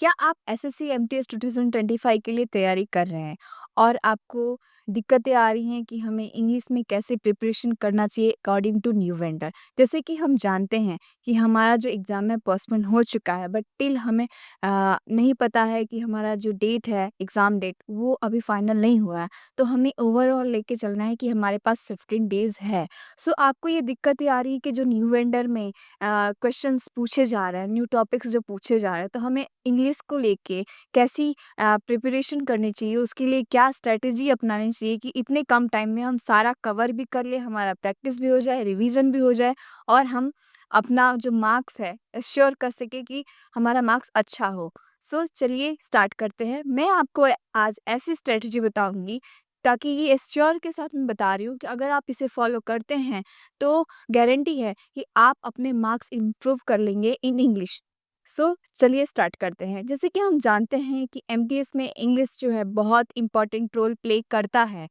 क्या आप SSC MTS 2025 के लिए तैयारी कर रहे हैं और आपको दिक्कतें आ रही हैं कि हमें इंग्लिश में कैसे प्रिपरेशन करना चाहिए अकॉर्डिंग टू न्यू वेंडर। जैसे कि हम जानते हैं कि हमारा जो एग्ज़ाम है पोस्टपोन हो चुका है, बट टिल हमें नहीं पता है कि हमारा जो डेट है एग्ज़ाम डेट वो अभी फाइनल नहीं हुआ है। तो हमें ओवरऑल लेके चलना है कि हमारे पास 15 डेज़ है। सो आपको ये दिक्कतें आ रही है कि जो न्यू वेंडर में क्वेश्चंस पूछे जा रहे हैं, न्यू टॉपिक्स जो पूछे जा रहे हैं, तो हमें इंग्लिश को लेके कैसी प्रिपरेशन करनी चाहिए, उसके लिए क्या स्ट्रैटेजी अपनानी चाहिए कि इतने कम टाइम में हम सारा कवर भी कर लें, हमारा प्रैक्टिस भी हो जाए, रिवीजन भी हो जाए और हम अपना जो मार्क्स है एश्योर कर सके कि हमारा मार्क्स अच्छा हो। सो चलिए स्टार्ट करते हैं। मैं आपको आज ऐसी स्ट्रैटेजी बताऊंगी ताकि ये एश्योर के साथ मैं बता रही हूँ कि अगर आप इसे फॉलो करते हैं तो गारंटी है कि आप अपने मार्क्स इम्प्रूव कर लेंगे इन इंग्लिश। सो चलिए स्टार्ट करते हैं। जैसे कि हम जानते हैं कि एमटीएस में इंग्लिश जो है बहुत इंपॉर्टेंट रोल प्ले करता है।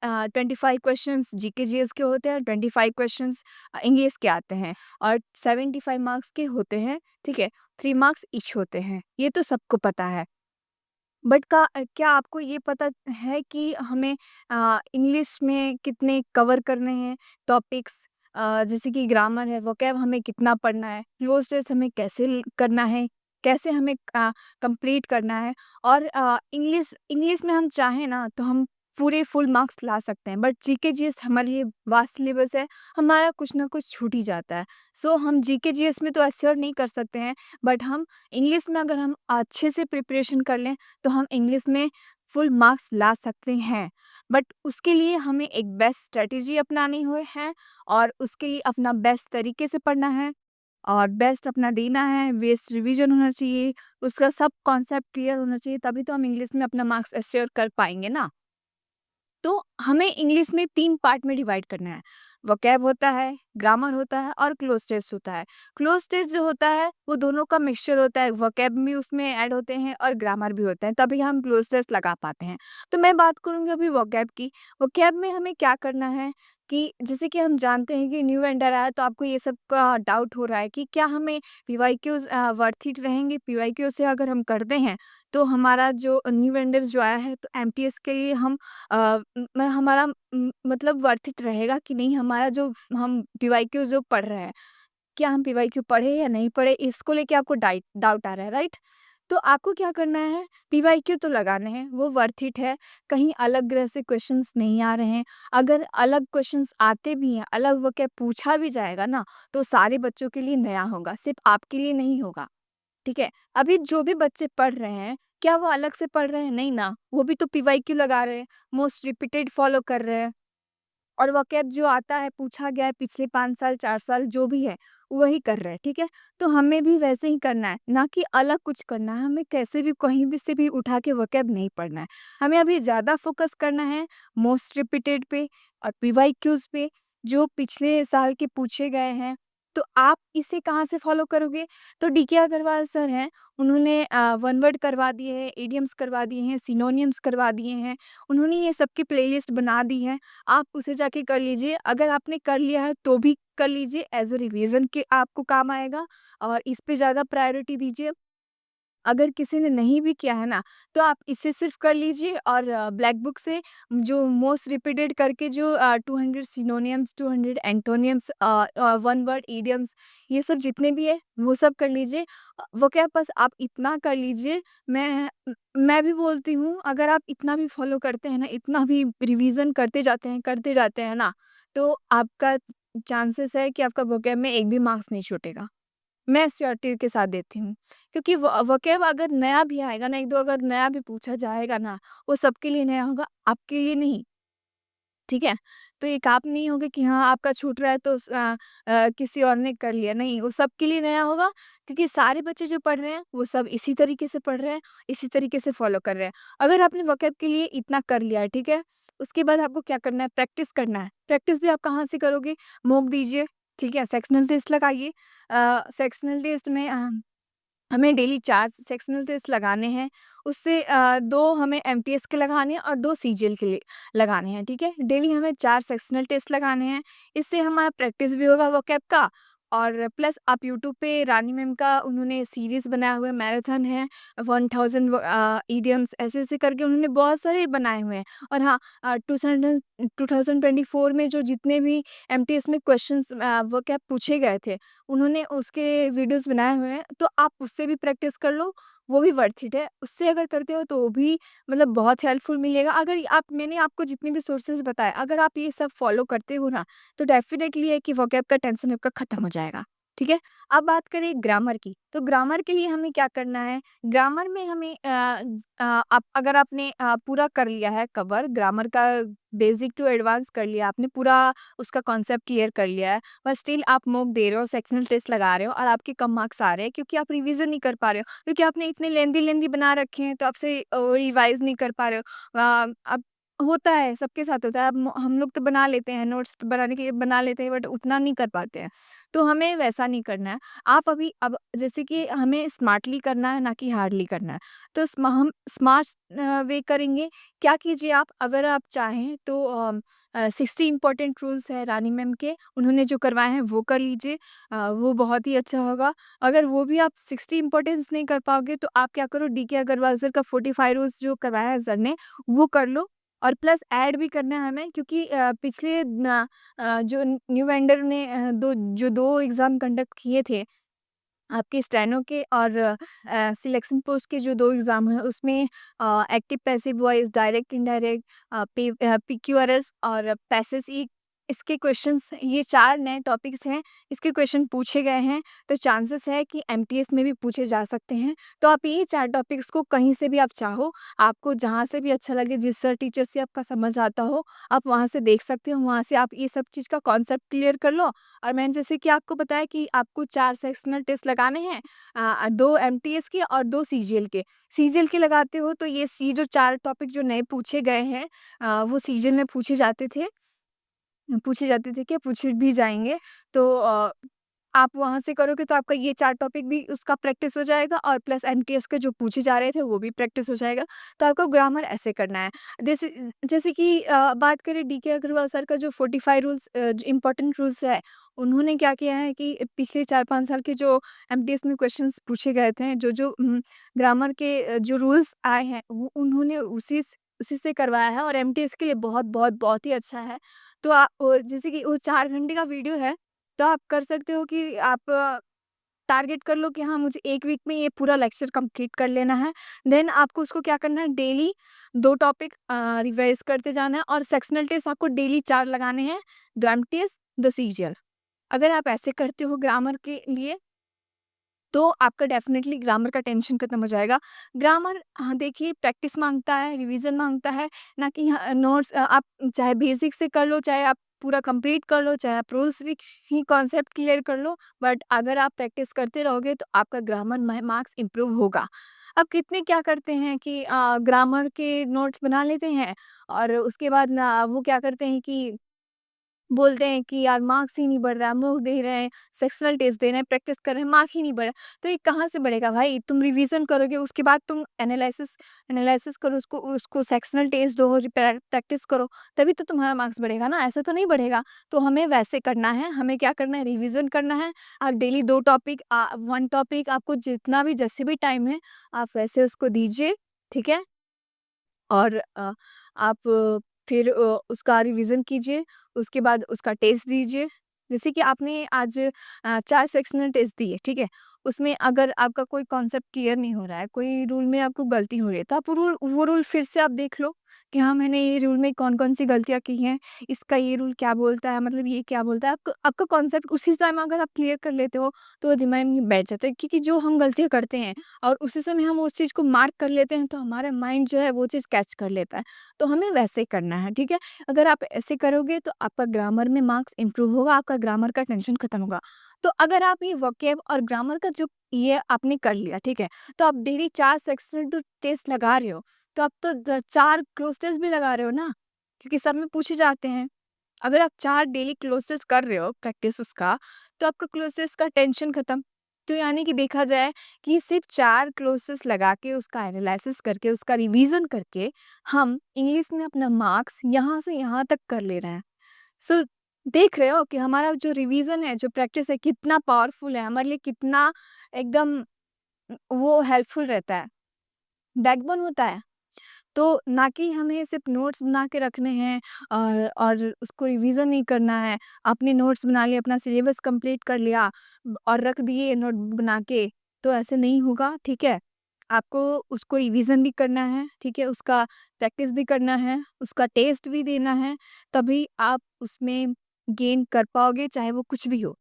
25 क्वेश्चंस जीके जीएस के होते हैं, 25 क्वेश्चंस इंग्लिश के आते हैं और 75 मार्क्स के होते हैं। ठीक है, 3 मार्क्स ईच होते हैं, ये तो सबको पता है। बट क्या आपको ये पता है कि हमें इंग्लिश में कितने कवर करने हैं टॉपिक्स? जैसे कि ग्रामर है, वोकैब हमें कितना पढ़ना है, क्लोज टेस्ट हमें कैसे करना है, कैसे हमें कंप्लीट करना है। और इंग्लिश इंग्लिश में हम चाहें ना तो हम पूरे फुल मार्क्स ला सकते हैं, बट जीके जीएस हमारे लिए वास्ट सिलेबस है, हमारा कुछ ना कुछ छूट ही जाता है। सो हम जीके जीएस में तो एश्योर नहीं कर सकते हैं, बट हम इंग्लिश में अगर हम अच्छे से प्रिपरेशन कर लें तो हम इंग्लिश में फुल मार्क्स ला सकते हैं। बट उसके लिए हमें एक बेस्ट स्ट्रेटजी अपनानी हुए है और उसके लिए अपना बेस्ट तरीके से पढ़ना है और बेस्ट अपना देना है, बेस्ट रिवीजन होना चाहिए, उसका सब कॉन्सेप्ट क्लियर होना चाहिए, तभी तो हम इंग्लिश में अपना मार्क्स एश्योर कर पाएंगे ना। तो हमें इंग्लिश में 3 पार्ट में डिवाइड करना है। वोकैब होता है, ग्रामर होता है और क्लोज़ टेस्ट होता है। क्लोज़ टेस्ट जो होता है वो दोनों का मिक्सचर होता है, वोकैब भी उसमें ऐड होते हैं और ग्रामर भी होते हैं, तभी हम क्लोज़ टेस्ट लगा पाते हैं। तो मैं बात करूँगी अभी वोकैब की। वोकैब में हमें क्या करना है कि जैसे कि हम जानते हैं कि न्यू वेंडर आया तो आपको ये सब का डाउट हो रहा है कि क्या हमें पीवाईक्यूज़ वर्थ इट रहेंगे? पीवाईक्यू से अगर हम करते हैं तो हमारा जो न्यू वेंडर जो आया है तो एमटीएस के लिए हम मैं हमारा मतलब वर्थ इट रहेगा कि नहीं, हमारा जो हम पीवाईक्यू जो पढ़ रहे हैं, क्या हम पीवाईक्यू पढ़े या नहीं पढ़े, इसको लेके आपको डाउट आ रहा है, राइट? तो आपको क्या करना है, पीवाईक्यू तो लगाने हैं, वो वर्थ इट है, कहीं अलग ग्रह से क्वेश्चंस नहीं आ रहे हैं। अगर अलग क्वेश्चंस आते भी हैं, अलग वो क्या पूछा भी जाएगा ना, तो सारे बच्चों के लिए नया होगा, सिर्फ आपके लिए नहीं होगा। ठीक है? अभी जो भी बच्चे पढ़ रहे हैं, क्या वो अलग से पढ़ रहे हैं? नहीं ना, वो भी तो पीवाईक्यू लगा रहे हैं, मोस्ट रिपीटेड फॉलो कर रहे हैं और वोकैब जो आता है, पूछा गया है पिछले 5 साल, 4 साल जो भी है, वही कर रहे हैं, ठीक है? तो हमें भी वैसे ही करना है, ना कि अलग कुछ करना है, हमें कैसे भी कहीं भी से भी उठा के वोकैब नहीं पढ़ना है। हमें अभी ज़्यादा फ़ोकस करना है मोस्ट रिपीटेड पे और पीवाईक्यूज़ पे, जो पिछले साल के पूछे गए हैं। तो आप इसे कहाँ से फ़ॉलो करोगे? तो डीके अग्रवाल सर हैं, उन्होंने वन वर्ड करवा दिए हैं, इडियम्स करवा दिए हैं, सिनोनिम्स करवा दिए हैं, उन्होंने ये सबकी प्लेलिस्ट बना दी है। आप उसे जाके कर लीजिए। अगर आपने कर लिया है तो भी कर लीजिए, एज़ अ रिवीज़न के आपको काम आएगा और इस पे ज़्यादा प्रायोरिटी दीजिए। अगर किसी ने नहीं भी किया है ना, तो आप इसे सिर्फ़ कर लीजिए और ब्लैक बुक से जो मोस्ट रिपीटेड करके जो 200 synonyms, 200 antonyms, one word idioms, ये सब जितने भी हैं, वो सब कर लीजिए। वो क्या बस आप इतना कर लीजिए। मैं भी बोलती हूँ, अगर आप इतना भी फ़ॉलो करते हैं ना, इतना भी रिवीज़न करते जाते हैं ना, तो आपका चांसेस है कि आपका वोकैब में एक भी मार्क्स नहीं छूटेगा। मैं श्योरिटी के साथ देती हूँ, क्योंकि वोकैब अगर नया भी आएगा ना, 1-2 अगर नया भी पूछा जाएगा ना, वो सबके लिए नया होगा, आपके लिए नहीं, ठीक है? तो एक आप नहीं होगे कि हाँ, आपका छूट रहा है तो किसी और ने कर लिया, नहीं, वो सबके लिए नया होगा, क्योंकि सारे बच्चे जो पढ़ रहे हैं, वो सब इसी तरीके से पढ़ रहे हैं, इसी तरीके से फ़ॉलो कर रहे हैं। अगर आपने वोकैब के लिए इतना कर लिया है, ठीक है? उसके बाद आपको क्या करना है, प्रैक्टिस करना है। प्रैक्टिस भी आप कहाँ से करोगे? मॉक दीजिए, ठीक है? सेक्शनल टेस्ट लगाइए। सेक्शनल टेस्ट में हमें डेली 4 सेक्शनल टेस्ट लगाने हैं, उससे 2 हमें एमटीएस के लगाने हैं और 2 सीजीएल के लिए लगाने हैं, ठीक है? डेली हमें 4 सेक्शनल टेस्ट लगाने हैं, इससे हमारा प्रैक्टिस भी होगा वोकैब का और प्लस आप यूट्यूब पे रानी मैम का उन्होंने सीरीज़ बनाया हुआ है, मैराथन है, 1000 इडियम्स ऐसे-ऐसे करके उन्होंने बहुत सारे बनाए हुए हैं। और हाँ, 2024 में जो जितने भी एमटीएस में क्वेश्चंस वो क्या पूछे गए थे, उन्होंने उसके वीडियोज़ बनाए हुए हैं, तो आप उससे भी प्रैक्टिस कर लो, वो भी वर्थ इट है। उससे अगर करते हो तो वो भी मतलब बहुत हेल्पफुल मिलेगा। अगर आप मैंने आपको जितने भी सोर्सेज़ बताए, अगर आप ये सब फॉलो करते हो ना, तो डेफ़िनेटली है कि वोकैब का टेंशन आपका खत्म हो जाएगा, ठीक है? अब बात करें ग्रामर की, तो ग्रामर के लिए हमें क्या करना है? ग्रामर में हमें आप अगर आपने पूरा कर लिया है कवर ग्रामर का बेसिक टू एडवांस कर लिया आपने, पूरा उसका कॉन्सेप्ट क्लियर कर लिया है, पर स्टिल आप मॉक दे रहे हो, सेक्शनल टेस्ट लगा रहे हो और आपके कम मार्क्स आ रहे हैं क्योंकि आप रिवीजन नहीं कर पा रहे हो, क्योंकि आपने इतने लेंदी-लेंदी बना रखे हैं, तो आपसे रिवाइज़ नहीं कर पा रहे हो। अब होता है, सबके साथ होता है। अब हम लोग तो बना लेते हैं, नोट्स बनाने के लिए बना लेते हैं, बट उतना नहीं कर पाते हैं। तो हमें वैसा नहीं करना है। आप अभी अब जैसे कि हमें स्मार्टली करना है, ना कि हार्डली करना है। तो हम स्मार्ट वे करेंगे। क्या कीजिए आप, अगर आप चाहें तो 60 इम्पोर्टेंट रूल्स है रानी मैम के, उन्होंने जो करवाए हैं वो कर लीजिए। वो बहुत ही अच्छा होगा। अगर वो भी आप 60 इम्पोर्टेंस नहीं कर पाओगे, तो आप क्या करो, डीके अग्रवाल सर का 45 रूल्स जो करवाया है सर ने, वो कर लो। और प्लस ऐड भी करना है हमें, क्योंकि पिछले जो न्यू वेंडर ने 2 एग्ज़ाम कंडक्ट किए थे आपके स्टेनो के और सिलेक्शन पोस्ट के जो 2 एग्ज़ाम हैं उसमें active passive voice, direct indirect, PQRS और पैसेज ई, इसके क्वेश्चंस, ये 4 नए टॉपिक्स हैं, इसके क्वेश्चन पूछे गए हैं, तो चांसेस है कि एमटीएस में भी पूछे जा सकते हैं। तो आप ये 4 टॉपिक्स को कहीं से भी आप चाहो, आपको जहाँ से भी अच्छा लगे, जिस सर टीचर से आपका समझ आता हो, आप वहाँ से देख सकते हो, वहाँ से आप ये सब चीज़ का कॉन्सेप्ट क्लियर कर लो। और मैंने जैसे कि आपको बताया कि आपको 4 सेक्शनल टेस्ट लगाने हैं, 2 एमटीएस के और 2 सीजीएल के। सीजीएल के लगाते हो तो ये सी जो 4 टॉपिक जो नए पूछे गए हैं, वो सीजीएल में पूछे जाते थे क्या, पूछे भी जाएँगे। तो आप वहाँ से करोगे तो आपका ये 4 टॉपिक भी उसका प्रैक्टिस हो जाएगा और प्लस एमटीएस के जो पूछे जा रहे थे वो भी प्रैक्टिस हो जाएगा। तो आपको ग्रामर ऐसे करना है। जैसे जैसे कि बात करें डीके अग्रवाल सर का जो 45 रूल्स जो इम्पोर्टेंट रूल्स है, उन्होंने क्या किया है कि पिछले 4-5 साल के जो एमटीएस में क्वेश्चंस पूछे गए थे, जो ग्रामर के जो रूल्स आए हैं, वो उन्होंने उसी से करवाया है और एमटीएस के लिए बहुत ही अच्छा है। तो जैसे कि वो 4 घंटे का वीडियो है, तो आप कर सकते हो कि आप टारगेट कर लो कि हाँ, मुझे 1 वीक में ये पूरा लेक्चर कंप्लीट कर लेना है। देन आपको उसको क्या करना है, डेली 2 टॉपिक रिवाइज़ करते जाना है और सेक्शनल टेस्ट आपको डेली 4 लगाने हैं, 2 एमटीएस, 2 सीजीएल। अगर आप ऐसे करते हो ग्रामर के लिए, तो आपका डेफ़िनेटली ग्रामर का टेंशन खत्म हो जाएगा। ग्रामर, हाँ, देखिए प्रैक्टिस माँगता है, रिवीज़न माँगता है, ना कि नोट्स। आप चाहे बेसिक से कर लो, चाहे आप पूरा कंप्लीट कर लो, चाहे आप रूल्स भी ही कॉन्सेप्ट क्लियर कर लो, बट अगर आप प्रैक्टिस करते रहोगे तो आपका ग्रामर में मार्क्स इम्प्रूव होगा। अब कितने क्या करते हैं कि ग्रामर के नोट्स बना लेते हैं और उसके बाद ना वो क्या करते हैं कि बोलते हैं कि यार मार्क्स ही नहीं बढ़ रहा है, हम लोग दे रहे हैं, सेक्शनल टेस्ट दे रहे हैं, प्रैक्टिस कर रहे हैं, मार्क ही नहीं बढ़ा। तो ये कहाँ से बढ़ेगा भाई? तुम रिवीजन करोगे, उसके बाद तुम एनालिसिस एनालिसिस करो, उसको उसको सेक्शनल टेस्ट दो, प्रैक्टिस करो, तभी तो तुम्हारा मार्क्स बढ़ेगा ना, ऐसा तो नहीं बढ़ेगा। तो हमें वैसे करना है, हमें क्या करना है, रिवीजन करना है। आप डेली 2 टॉपिक 1 टॉपिक आपको जितना भी जैसे भी टाइम है, आप वैसे उसको दीजिए, ठीक है? और आप फिर उसका रिवीजन कीजिए, उसके बाद उसका टेस्ट दीजिए। जैसे कि आपने आज 4 सेक्शनल टेस्ट दिए, ठीक है? उसमें अगर आपका कोई कॉन्सेप्ट क्लियर नहीं हो रहा है, कोई रूल में आपको गलती हो रही है, तो आप वो रूल फिर से आप देख लो कि हाँ, मैंने ये रूल में कौन-कौन सी गलतियाँ की हैं, इसका ये रूल क्या बोलता है, मतलब ये क्या बोलता है। आपका आपका कॉन्सेप्ट उसी टाइम अगर आप क्लियर कर लेते हो, तो वो दिमाग में बैठ जाता है, क्योंकि जो हम गलतियाँ करते हैं और उसी समय हम उस चीज़ को मार्क कर लेते हैं, तो हमारा माइंड जो है वो चीज़ कैच कर लेता है। तो हमें वैसे करना है, ठीक है? अगर आप ऐसे करोगे तो आपका ग्रामर में मार्क्स इम्प्रूव होगा, आपका ग्रामर का टेंशन खत्म होगा। तो अगर आप ये वोकैब और ग्रामर का जो ये आपने कर लिया, ठीक है? तो आप डेली 4 सेक्शनल जो टेस्ट लगा रहे हो, तो आप तो 4 क्लोज़ टेस्ट भी लगा रहे हो ना, क्योंकि सब में पूछे जाते हैं। अगर आप 4 डेली क्लोज़ टेस्ट कर रहे हो, प्रैक्टिस उसका, तो आपका क्लोज़ टेस्ट का टेंशन खत्म। तो यानी कि देखा जाए कि सिर्फ़ 4 क्लोज़ टेस्ट लगा के, उसका एनालिसिस करके, उसका रिवीज़न करके, हम इंग्लिश में अपना मार्क्स यहाँ से यहाँ तक कर ले रहे हैं। सो देख रहे हो कि हमारा जो रिवीजन है, जो प्रैक्टिस है कितना पावरफुल है, हमारे लिए कितना एकदम वो हेल्पफुल रहता है, बैकबोन होता है। तो ना कि हमें सिर्फ़ नोट्स बना के रखने हैं और उसको रिवीज़न नहीं करना है। आपने नोट्स बना लिए, अपना सिलेबस कंप्लीट कर लिया और रख दिए नोटबुक बना के, तो ऐसे नहीं होगा, ठीक है? आपको उसको रिवीज़न भी करना है, ठीक है? उसका प्रैक्टिस भी करना है, उसका टेस्ट भी देना है, तभी आप उसमें गेन कर पाओगे, चाहे वो कुछ भी हो।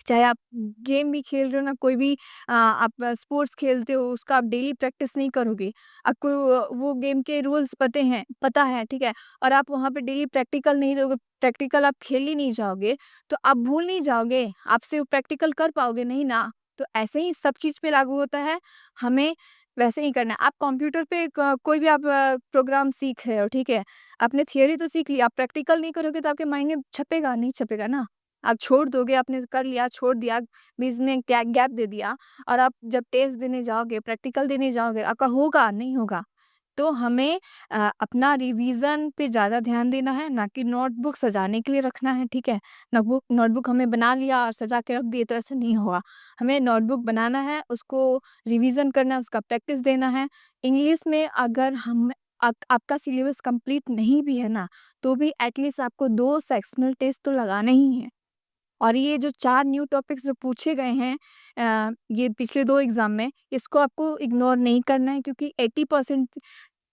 चाहे आप गेम भी खेल रहे हो ना, कोई भी आप स्पोर्ट्स खेलते हो, उसका आप डेली प्रैक्टिस नहीं करोगे। आपको वो गेम के रूल्स पता है, ठीक है? और आप वहाँ पे डेली प्रैक्टिकल नहीं दोगे, प्रैक्टिकल आप खेल ही नहीं जाओगे, तो आप भूल नहीं जाओगे, आपसे वो प्रैक्टिकल कर पाओगे नहीं ना। तो ऐसे ही सब चीज़ पे लागू होता है, हमें वैसे ही करना है। आप कंप्यूटर पे कोई भी आप प्रोग्राम सीख रहे हो, ठीक है? आपने थियरी तो सीख लिया, आप प्रैक्टिकल नहीं करोगे तो आपके माइंड में छपेगा, नहीं छपेगा ना। आप छोड़ दोगे, आपने कर लिया, छोड़ दिया, बीच में क्या गैप दे दिया और आप जब टेस्ट देने जाओगे, प्रैक्टिकल देने जाओगे, आपका होगा, नहीं होगा। तो हमें अपना रिवीज़न पे ज़्यादा ध्यान देना है, ना कि नोटबुक सजाने के लिए रखना है, ठीक है? नोटबुक नोटबुक हमें बना लिया और सजा के रख दिए, तो ऐसा नहीं होगा। हमें नोटबुक बनाना है, उसको रिवीज़न करना है, उसका प्रैक्टिस देना है। इंग्लिश में अगर हम आपका सिलेबस कंप्लीट नहीं भी है ना, तो भी एटलीस्ट आपको 2 सेक्शनल टेस्ट तो लगाने ही हैं। और ये जो 4 न्यू टॉपिक्स जो पूछे गए हैं ये पिछले 2 एग्ज़ाम में, इसको आपको इग्नोर नहीं करना है क्योंकि 80%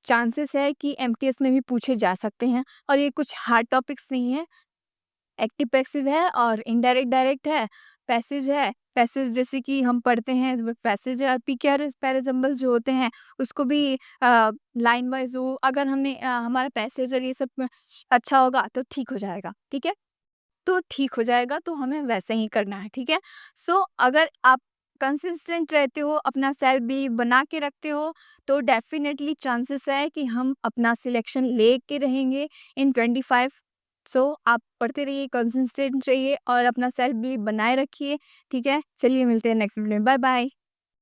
चांसेस है कि एमटीएस में भी पूछे जा सकते हैं और ये कुछ हार्ड टॉपिक्स नहीं है, एक्टिव पैसिव है और इनडायरेक्ट डायरेक्ट है, पैसेज है। पैसेज जैसे कि हम पढ़ते हैं व पैसेज है और पीक्यूआरएस पैराजम्बल्स जो होते हैं, उसको भी लाइन वाइज़ वो अगर हमने हमारा पैसेज और ये सब अच्छा होगा तो ठीक हो जाएगा, ठीक है? तो ठीक हो जाएगा, तो हमें वैसे ही करना है, ठीक है? सो अगर आप कंसिस्टेंट रहते हो, अपना सेल्फ बिलीव बना के रखते हो, तो डेफ़िनेटली चांसेस है कि हम अपना सिलेक्शन लेके रहेंगे इन 25। सो आप पढ़ते रहिए, कंसिस्टेंट रहिए और अपना सेल्फ बिलीव बनाए रखिए, ठीक है? चलिए मिलते हैं नेक्स्ट वीडियो में, बाय-बाय।